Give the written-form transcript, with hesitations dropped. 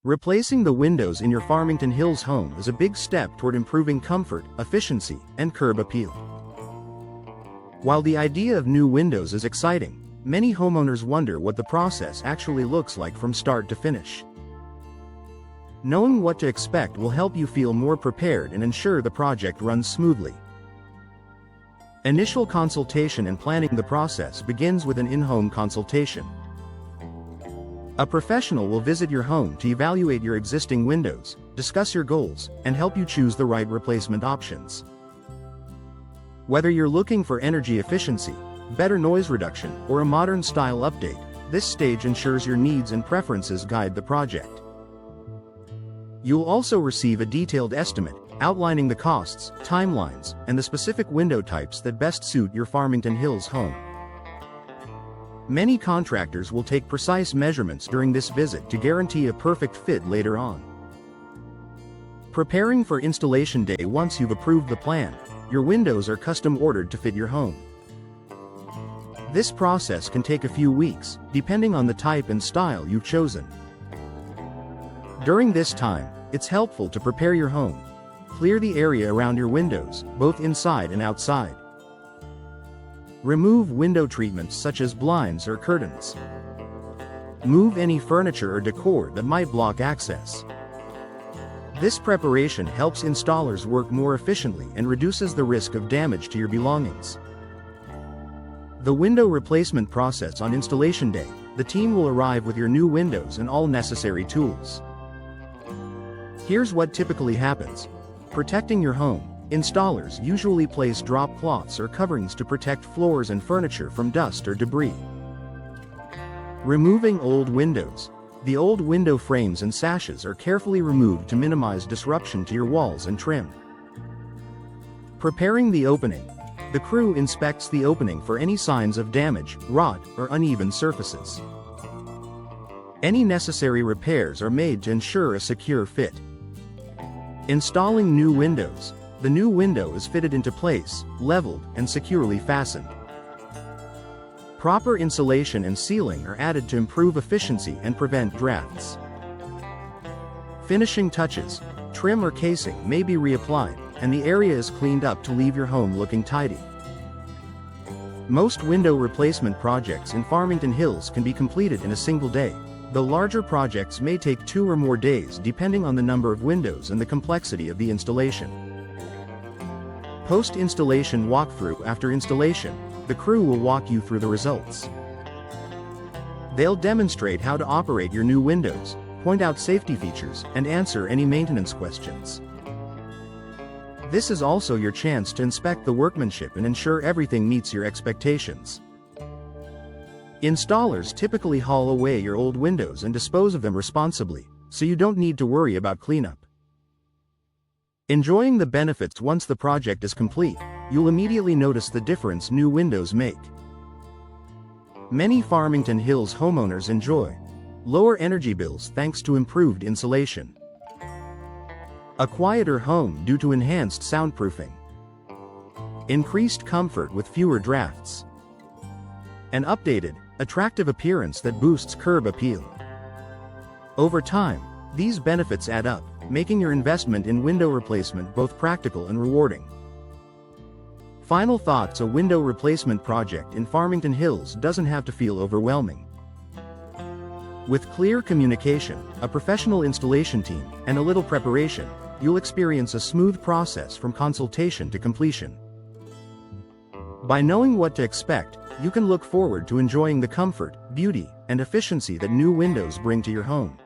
Replacing the windows in your Farmington Hills home is a big step toward improving comfort, efficiency, and curb appeal. While the idea of new windows is exciting, many homeowners wonder what the process actually looks like from start to finish. Knowing what to expect will help you feel more prepared and ensure the project runs smoothly. Initial consultation and planning the process begins with an in-home consultation. A professional will visit your home to evaluate your existing windows, discuss your goals, and help you choose the right replacement options. Whether you're looking for energy efficiency, better noise reduction, or a modern style update, this stage ensures your needs and preferences guide the project. You'll also receive a detailed estimate, outlining the costs, timelines, and the specific window types that best suit your Farmington Hills home. Many contractors will take precise measurements during this visit to guarantee a perfect fit later on. Preparing for installation day. Once you've approved the plan, your windows are custom ordered to fit your home. This process can take a few weeks, depending on the type and style you've chosen. During this time, it's helpful to prepare your home. Clear the area around your windows, both inside and outside. Remove window treatments such as blinds or curtains. Move any furniture or decor that might block access. This preparation helps installers work more efficiently and reduces the risk of damage to your belongings. The window replacement process. On installation day, the team will arrive with your new windows and all necessary tools. Here's what typically happens. Protecting your home. Installers usually place drop cloths or coverings to protect floors and furniture from dust or debris. Removing old windows. The old window frames and sashes are carefully removed to minimize disruption to your walls and trim. Preparing the opening. The crew inspects the opening for any signs of damage, rot, or uneven surfaces. Any necessary repairs are made to ensure a secure fit. Installing new windows. The new window is fitted into place, leveled, and securely fastened. Proper insulation and sealing are added to improve efficiency and prevent drafts. Finishing touches. Trim or casing may be reapplied, and the area is cleaned up to leave your home looking tidy. Most window replacement projects in Farmington Hills can be completed in a single day, though larger projects may take 2 or more days depending on the number of windows and the complexity of the installation. Post-installation walkthrough. After installation, the crew will walk you through the results. They'll demonstrate how to operate your new windows, point out safety features, and answer any maintenance questions. This is also your chance to inspect the workmanship and ensure everything meets your expectations. Installers typically haul away your old windows and dispose of them responsibly, so you don't need to worry about cleanup. Enjoying the benefits. Once the project is complete, you'll immediately notice the difference new windows make. Many Farmington Hills homeowners enjoy lower energy bills thanks to improved insulation, a quieter home due to enhanced soundproofing, increased comfort with fewer drafts, an updated, attractive appearance that boosts curb appeal. Over time, these benefits add up, making your investment in window replacement both practical and rewarding. Final thoughts. A window replacement project in Farmington Hills doesn't have to feel overwhelming. With clear communication, a professional installation team, and a little preparation, you'll experience a smooth process from consultation to completion. By knowing what to expect, you can look forward to enjoying the comfort, beauty, and efficiency that new windows bring to your home.